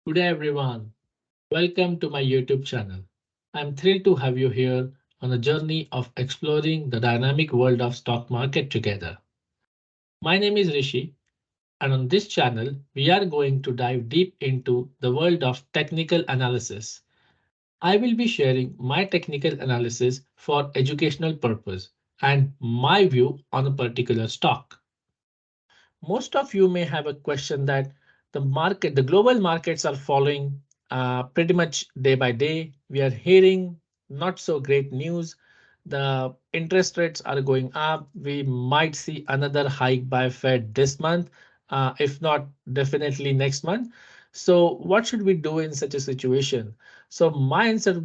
Good day, everyone. Welcome to my YouTube channel. I'm thrilled to have you here on a journey of exploring the dynamic world of stock market together. My name is Rishi, and on this channel, we are going to dive deep into the world of technical analysis. I will be sharing my technical analysis for educational purpose and my view on a particular stock. Most of you may have a question that the global markets are following pretty much day by day. We are hearing not so great news. The interest rates are going up. We might see another hike by Fed this month, if not definitely next month. So what should we do in such a situation? So my answer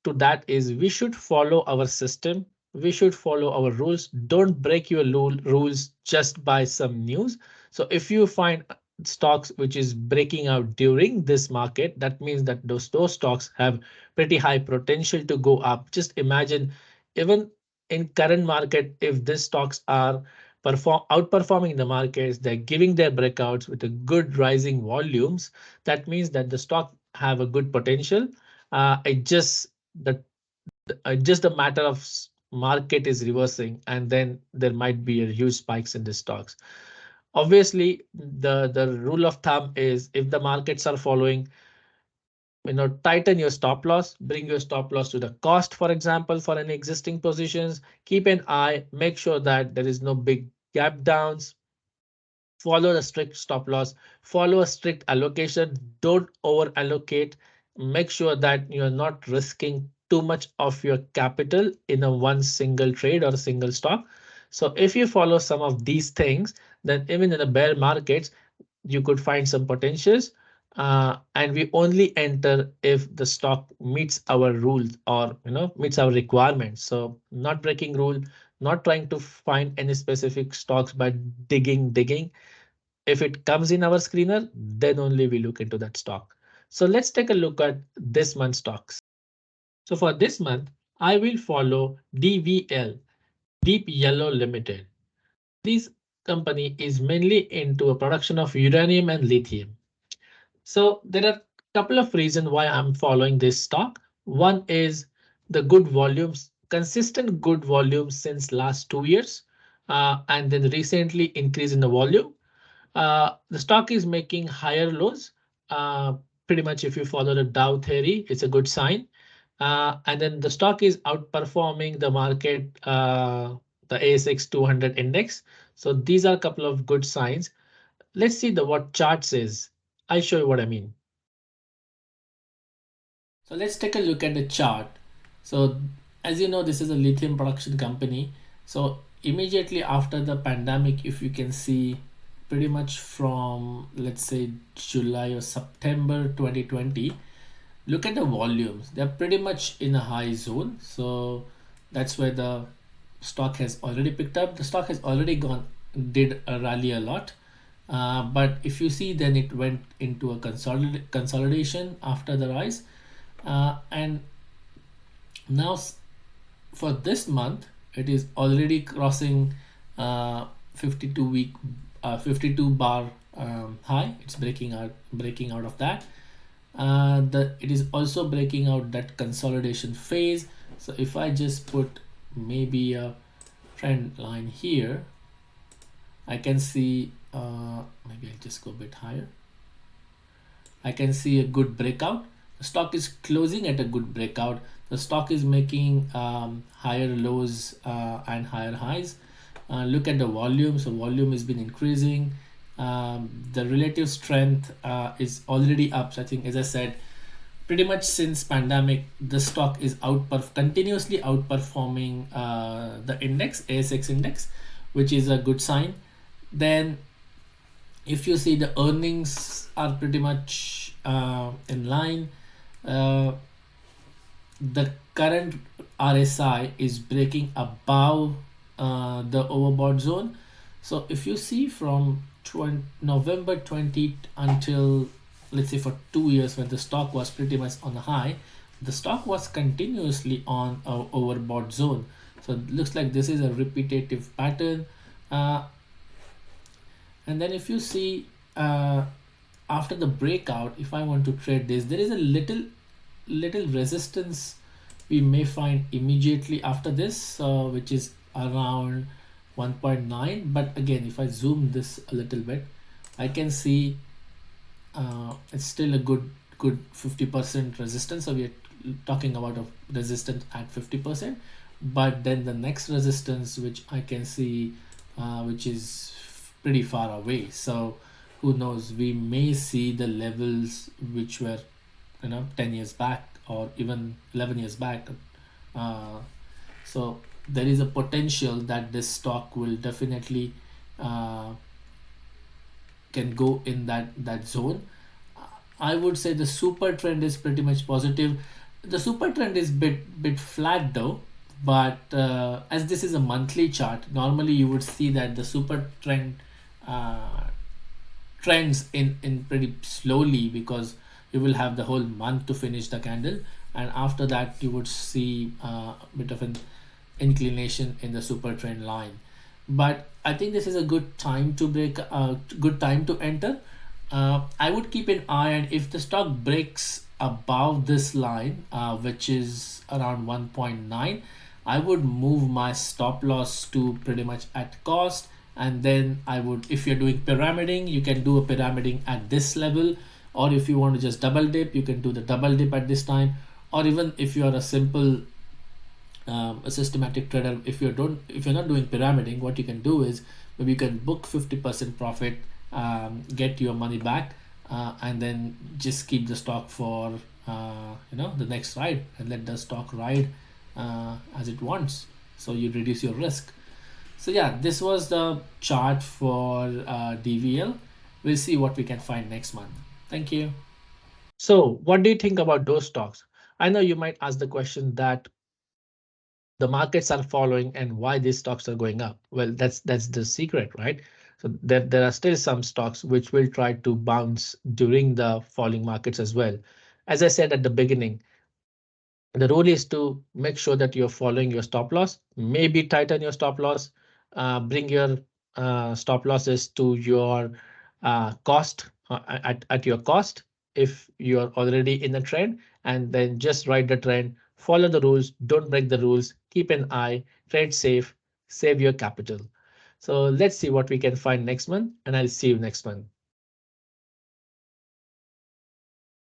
to that is we should follow our system. We should follow our rules. Don't break your rules just by some news. So if you find stocks which is breaking out during this market, that means that those stocks have pretty high potential to go up. Just imagine, even in current market, if these stocks are outperforming the markets, they're giving their breakouts with a good rising volumes. That means that the stock have a good potential. It just a matter of market is reversing, and then there might be a huge spikes in the stocks. Obviously, the rule of thumb is if the markets are following, tighten your stop loss, bring your stop loss to the cost. For example, for any existing positions, keep an eye, make sure that there is no big gap downs. Follow a strict stop loss, follow a strict allocation, don't over allocate. Make sure that you're not risking too much of your capital in a one single trade or a single stock. So if you follow some of these things, then even in the bear markets, you could find some potentials. And we only enter if the stock meets our rules or meets our requirements. So not breaking rule, not trying to find any specific stocks by digging. If it comes in our screener, then only we look into that stock. So let's take a look at this month's stocks. So for this month, I will follow DVL, Deep Yellow Limited. This company is mainly into a production of uranium and lithium. So there are a couple of reasons why I'm following this stock. One is the good volumes, consistent good volumes since last 2 years, and then recently increase in the volume. The stock is making higher lows. Uh, Pretty much, if you follow the Dow theory, it's a good sign. And then the stock is outperforming the market, the ASX 200 index. So these are a couple of good signs. Let's see the what chart says. I'll show you what I mean. So let's take a look at the chart. So as you know, this is a lithium production company. So immediately after the pandemic, if you can see, pretty much from let's say July or September 2020, look at the volumes. They're pretty much in a high zone. So that's where the stock has already picked up. The stock has already did a rally a lot. But if you see, then it went into a consolidation after the rise. And now for this month, it is already crossing 52 week 52 bar high. It's breaking out of that. It is also breaking out that consolidation phase. So if I just put maybe a trend line here, I can see, maybe I'll just go a bit higher. I can see a good breakout. The stock is closing at a good breakout. The stock is making higher lows and higher highs. Look at the volume. So volume has been increasing. The relative strength is already up. So I think, as I said, pretty much since pandemic, the stock is continuously outperforming the index, ASX index, which is a good sign. Then if you see, the earnings are pretty much in line. The current RSI is breaking above the overbought zone. So if you see from November 20 until, let's say, for 2 years, when the stock was pretty much on the high, the stock was continuously on a overbought zone. So it looks like this is a repetitive pattern. And then if you see, after the breakout, if I want to trade this, there is a little resistance we may find immediately after this, which is around 1.9. But again, if I zoom this a little bit, I can see it's still a good 50% resistance. So we're talking about a resistance at 50%. But then the next resistance, which I can see, which is pretty far away. So who knows? We may see the levels which were 10 years back or even 11 years back. Uh, so there is a potential that this stock will definitely uh, can go in that zone. I would say the super trend is pretty much positive. The super trend is bit flat though, but as this is a monthly chart, normally you would see that the super trend uh, trends in pretty slowly, because you will have the whole month to finish the candle, and after that you would see a bit of an inclination in the super trend line. But I think this is a good time to good time to enter. I would keep an eye, and if the stock breaks above this line, which is around 1.9, I would move my stop loss to pretty much at cost. And then I would, if you're doing pyramiding, you can do a pyramiding at this level, or if you want to just double dip, you can do the double dip at this time. Or even if you are a simple a systematic trader, if you're not doing pyramiding, what you can do is maybe you can book 50% profit, get your money back, and then just keep the stock for the next ride, and let the stock ride as it wants, so you reduce your risk. So yeah, this was the chart for DVL. We'll see what we can find next month. Thank you. So what do you think about those stocks? I know you might ask the question that the markets are following and why these stocks are going up. Well, that's the secret, right? So there are still some stocks which will try to bounce during the falling markets as well. As I said at the beginning, the rule is to make sure that you're following your stop loss, maybe tighten your stop loss, bring your stop losses to your cost, at your cost if you're already in a trend, and then just ride the trend, follow the rules, don't break the rules, keep an eye, trade safe, save your capital. So let's see what we can find next month, and I'll see you next month.